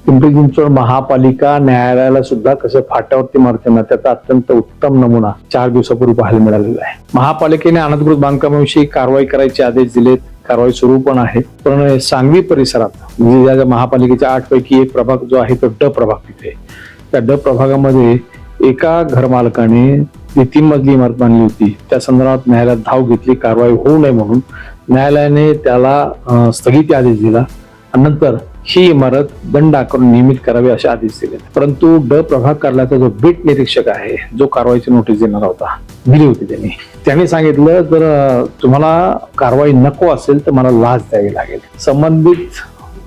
पिंपरी चिंचवड महापालिका न्यायालयाला सुद्धा कसं फाट्यावरती मारते ना, त्याचा अत्यंत उत्तम नमुना 4 दिवसापूर्वी पाहायला मिळालेला आहे. महापालिकेने अनधिकृत बांधकामाविषयी कारवाई करायचे आदेश दिलेत. कारवाई सुरू पण आहे. पण सांगवी परिसरात म्हणजे या महापालिकेच्या 8 पैकी एक प्रभाग जो आहे तो ड प्रभाग तिथे, त्या ड प्रभागामध्ये एका घरमालकाने 3 मजली इमारत बांधली होती. त्या संदर्भात न्यायालयात धाव घेतली. कारवाई होऊ नये म्हणून न्यायालयाने त्याला स्थगिती आदेश दिला आणि नंतर ही इमारत दंड आकारून नियमित करावी असे आदेश दिले. परंतु ड प्रभाग कार्यालयाचा जो बीट निरीक्षक आहे, जो कारवाईची नोटीस देणार होता, दिली होती त्यांनी सांगितलं जर तुम्हाला कारवाई नको असेल तर मला लाच द्यावी लागेल. संबंधित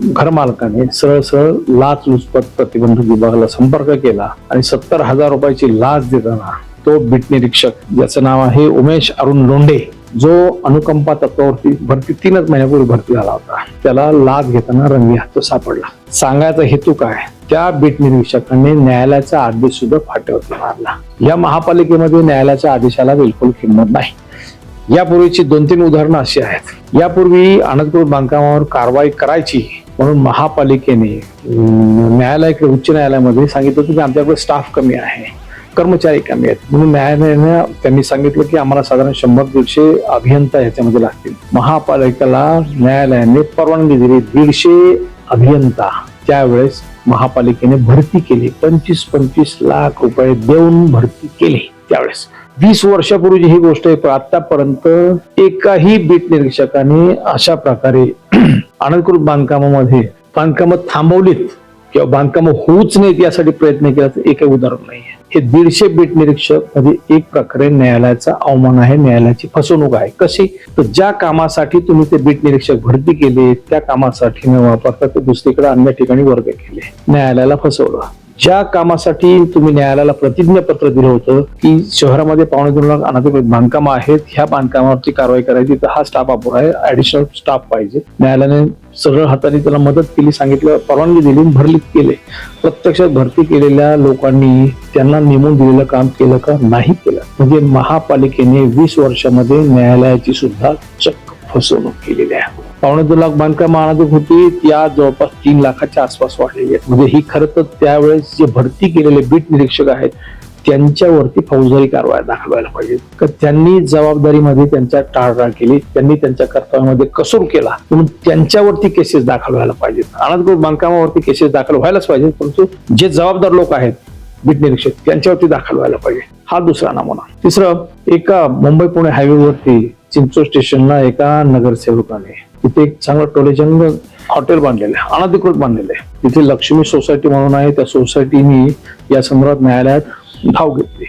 घरमालकाने सरळ लाचलुचपत प्रतिबंधक विभागाला संपर्क केला आणि 70,000 रुपयाची लाच देताना तो बीट निरीक्षक, ज्याचं नाव आहे उमेश अरुण लोंढे, जो अनुकंपा तत्वावरती भरती 3च महिन्यापूर्वी भरती झाला होता, त्याला लाच घेताना रंगी हात सापडला. सांगायचा हेतू काय, त्या बीट निरीक्षकाने न्यायालयाचा आदेश सुद्धा फाट्यावरती मारला. या महापालिकेमध्ये न्यायालयाच्या आदेशाला बिलकुल किंमत नाही. यापूर्वीची 2-3 उदाहरणं अशी आहेत. यापूर्वी अनधिकृत बांधकामावर कारवाई करायची म्हणून महापालिकेने न्यायालयाकडे, उच्च न्यायालयामध्ये सांगितलं होतं की आमच्याकडे स्टाफ कमी आहे, कर्मचारी कमी आहेत, म्हणून न्यायालयाने त्यांनी सांगितलं की आम्हाला साधारण 100-150 अभियंता ह्याच्यामध्ये लागतील. महापालिकेला न्यायालयाने परवानगी दिली 150 अभियंता. त्यावेळेस महापालिकेने भरती केली, 25-25 लाख रुपये देऊन भरती केली. त्यावेळेस 20 वर्षापूर्वीची ही गोष्ट आहे. आतापर्यंत एकाही बीट निरीक्षकाने अशा प्रकारे अनधिकृत बांधकामामध्ये बांधकामं थांबवलीत किंवा बांधकामं होऊच नाहीत यासाठी प्रयत्न केल्याचं एकही उदाहरण नाही. हे 150 बीट निरीक्षक म्हणजे एक प्रकारे न्यायालयाचा अवमान आहे, न्यायालयाची फसवणूक आहे. कशी, तर ज्या कामासाठी तुम्ही ते बीट निरीक्षक भरती केले त्या कामासाठी न वापरता ते दुसरीकडे अन्य ठिकाणी वर्ग केले, न्यायालयाला फसवलं. ज्या कामासाठी तुम्ही न्यायालयाला प्रतिज्ञापत्र दिलं होतं की शहरामध्ये 2.25 लाख अनधिकृत बांधकामं आहेत, ह्या बांधकामावरती कारवाई करायची तर हा स्टाफ अपुरा आहे, ऍडिशनल स्टाफ पाहिजे, न्यायालयाने सरळ हाताने त्याला मदत केली, सांगितलं, परवानगी दिली, भरती केले. प्रत्यक्षात भरती केलेल्या लोकांनी त्यांना नेमून दिलेलं काम केलं का, नाही केलं. म्हणजे महापालिकेने 20 वर्षामध्ये न्यायालयाची सुद्धा चक्क फसवणूक केलेली आहे. 2.25 लाख बांधकामं अनधिकृत होती, त्या जवळपास 3 लाखाच्या आसपास वाढलेली आहेत. म्हणजे ही खरं तर त्यावेळेस जे भरती केलेले बीट निरीक्षक आहेत त्यांच्यावरती फौजदारी कारवाई दाखल व्हायला पाहिजे. तर त्यांनी जबाबदारीमध्ये त्यांच्या टाळाटाळ केली, त्यांनी त्यांच्या कर्तव्यामध्ये कसूर केला म्हणून त्यांच्यावरती केसेस दाखल व्हायला पाहिजेत. अनधिकृत बांधकामावरती केसेस दाखल व्हायलाच पाहिजेत, परंतु जे जबाबदार लोक आहेत बीट निरीक्षक त्यांच्यावरती दाखल व्हायला पाहिजे. हा दुसरा नमुना. तिसरं, एका मुंबई-पुणे हायवेवरती चिंचवड स्टेशनला एका नगरसेवकाने तिथे एक चांगलं टोलेजंग हॉटेल बांधलेलं आहे, अनधिकृत बांधलेलं आहे. तिथे लक्ष्मी सोसायटी म्हणून आहे, त्या सोसायटीने या संदर्भात न्यायालयात धाव घेतली.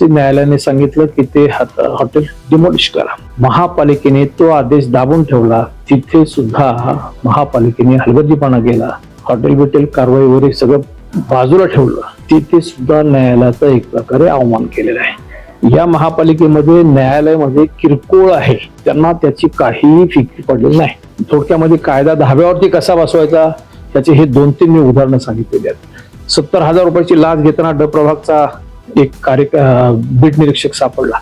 न्यायालयाने सांगितलं की ते हॉटेल डिमॉलिश करा. महापालिकेने तो आदेश दाबून ठेवला. तिथे सुद्धा महापालिकेने हलगर्जीपणा केला. हॉटेल कारवाई वगैरे सगळं बाजूला ठेवलं. तिथे सुद्धा न्यायालयाचा एक प्रकारे अवमान केलेला आहे. या महापालिकेमध्ये न्यायालयामध्ये किरकोळ आहे, त्यांना त्याची काहीही फिकीर पडलेली नाही. थोडक्यामध्ये कायदा धाब्यावरती कसा बसवायचा त्याचे हे 2-3 मी उदाहरणं सांगितलेली आहेत. 70,000 रुपयाची लाच घेताना ड प्रभागचा एक बीट निरीक्षक सापडला.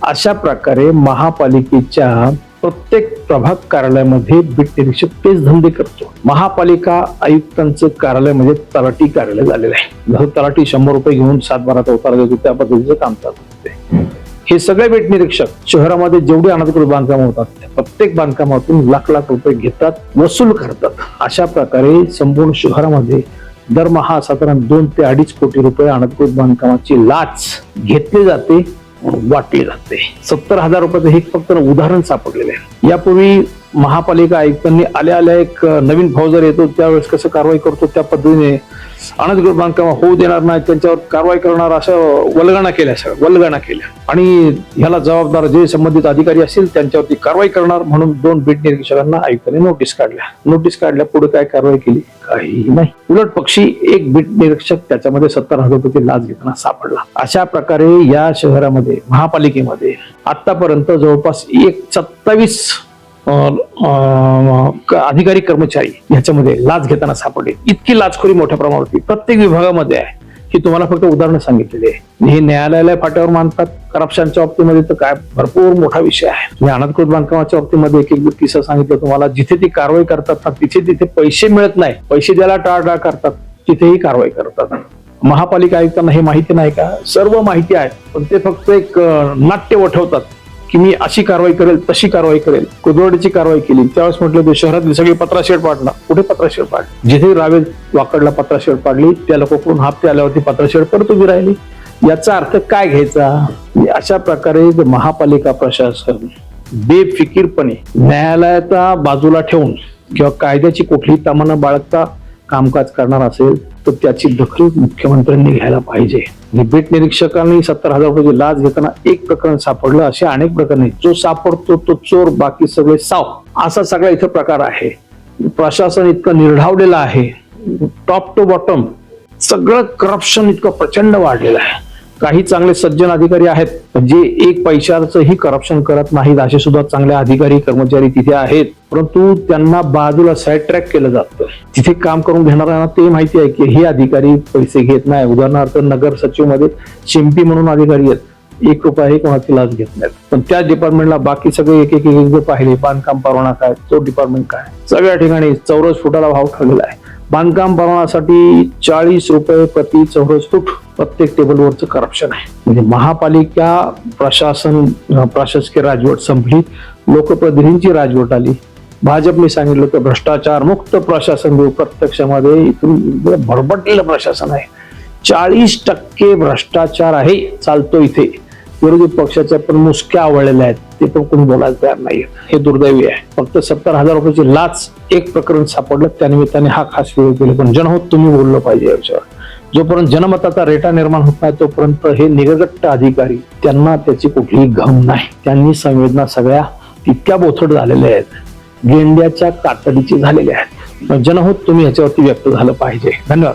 अशा प्रकारे महापालिकेच्या प्रत्येक प्रभाग कार्यालयामध्ये बीट निरीक्षक तेच धंदे करतो. महापालिका आयुक्तांचं कार्यालय म्हणजे तलाठी कार्यालय झालेलं आहे. जसं तलाठी 100 रुपये घेऊन 7-12चा उतारा देतो त्या पद्धतीचं काम चालू होते. हे सगळे बीट निरीक्षक शहरामध्ये जेवढे अनधिकृत बांधकाम होतात त्या प्रत्येक बांधकामातून लाख रुपये घेतात, वसूल करतात. अशा प्रकारे संपूर्ण शहरामध्ये दरमहा साधारण 2 ते 2.5 कोटी रुपये अनधिकृत बांधकामाची लाच घेतली जाते, वाटली जाते. 70,000 रुपयाचं हे फक्त उदाहरण सापडलेलं आहे. यापूर्वी महापालिका आयुक्तांनी आल्या एक नवीन फौजदार येतो त्यावेळेस कसं कारवाई करतो त्या पद्धतीने अनधिकृत बांधकाम होऊ देणार नाही त्यांच्यावर कारवाई करणार असं वल्गणा केल्या आणि ह्याला जबाबदार जे संबंधित अधिकारी असतील त्यांच्यावरती कारवाई करणार म्हणून 2 बीट निरीक्षकांना आयुक्तांनी नोटीस काढल्या. पुढे काय कारवाई केली, काही नाही. उलट पक्षी एक बीट निरीक्षक त्याच्यामध्ये 70,000 रुपये लाच घेताना सापडला. अशा प्रकारे या शहरामध्ये महापालिकेमध्ये आतापर्यंत जवळपास 27 अधिकारी कर्मचारी ह्याच्यामध्ये लाच घेताना सापडले. इतकी लाचखोरी मोठ्या प्रमाणावरती प्रत्येक विभागामध्ये आहे. ही तुम्हाला फक्त उदाहरणं सांगितलेली आहे. हे न्यायालयाला फाट्यावर मानतात. करप्शनच्या बाबतीमध्ये तर काय भरपूर मोठा विषय आहे. अनधिकृत बांधकामाच्या बाबतीमध्ये एक एक किस्सा सांगितलं तुम्हाला. जिथे ती कारवाई करतात ना तिथे पैसे मिळत नाही, पैसे द्यायला टाळाटाळ करतात, तिथेही कारवाई करतात. महापालिका आयुक्तांना हे माहिती नाही का? सर्व माहिती आहे, पण ते फक्त एक नाट्य वठवतात की मी अशी कारवाई करेल, तशी कारवाई करेल. कुदरवाडीची कारवाई केली त्यावेळेस म्हटलं ते शहरातली सगळी पत्राशेड पाडला. कुठे पत्राशेड पाडली? जिथे रावेर वाकडला पत्राशेड पाडली त्या लोकांकडून हप्ते आल्यावरती पत्राशेड परत उभी राहिली. याचा अर्थ काय घ्यायचा? अशा प्रकारे महापालिका प्रशासन बेफिकीरपणे न्यायालयाचा बाजूला ठेवून किंवा कायद्याची कुठलीही तमा न बाळगता कामकाज करणार असेल तर त्याची दखल मुख्यमंत्र्यांनी घ्यायला पाहिजे. बेट निरीक्षकांनी 70,000 रुपयाची लाच घेताना एक प्रकरण सापडलं, असे अनेक प्रकरण. जो सापडतो तो चोर, बाकी सगळे साव, असा सगळा इथं प्रकार आहे. प्रशासन इतकं निर्ढावलेलं आहे, टॉप टू बॉटम सगळं करप्शन इतकं प्रचंड वाढलेलं आहे. काही चांगले सज्जन अधिकारी आहेत जे एक पैशाचंही करप्शन करत नाहीत, असे सुद्धा चांगले अधिकारी कर्मचारी तिथे आहेत, परंतु त्यांना बाजूला साईड ट्रॅक केलं जातं. तिथे काम करून घेणाऱ्यांना ते माहिती आहे की हे अधिकारी पैसे घेत नाही. उदाहरणार्थ नगर सचिव मध्ये शिंपी म्हणून अधिकारी आहेत, 1 रुपयाही कोणाची लाच घेत नाहीत. पण त्या डिपार्टमेंटला बाकी सगळे एक एक पाहिले. बांधकाम परवाना काय, तो डिपार्टमेंट काय, सगळ्या ठिकाणी चौरस फुटाला भाव ठरलेला आहे. बांधकाम परवानासाठी 40 रुपये प्रति चौरस फूट प्रत्येक टेबलवरचं करप्शन आहे. म्हणजे महापालिका प्रशासकीय राजवट संपली, लोकप्रतिनिधींची राजवट आली. भाजपने सांगितलं तर भ्रष्टाचार मुक्त प्रशासन देऊ. प्रत्यक्षामध्ये इथून भरभटलेलं प्रशासन आहे. 40% भ्रष्टाचार आहे चालतो इथे. विरोधी पक्षाच्या पण मुसक्या आवडलेल्या आहेत, ते पण कोणी बोलायला तयार नाहीये. हे दुर्दैवी आहे. फक्त 70,000 रुपयाची लाच एक प्रकरण सापडलं, त्यानिमित्ताने हा खास व्हिडिओ केला. पण जनहोत तुम्ही बोललं पाहिजे या विषयावर. जोपर्यंत जनमताचा रेटा निर्माण होत नाही तोपर्यंत हे निगगट्ट अधिकारी, त्यांना त्याची कुठलीही गम नाही. त्यांनी संवेदना सगळ्या तितक्या बोथट झालेल्या आहेत, गेंड्याच्या कातडीची झालेल्या आहेत. जनहोत तुम्ही ह्याच्यावरती व्यक्त झालं पाहिजे. धन्यवाद.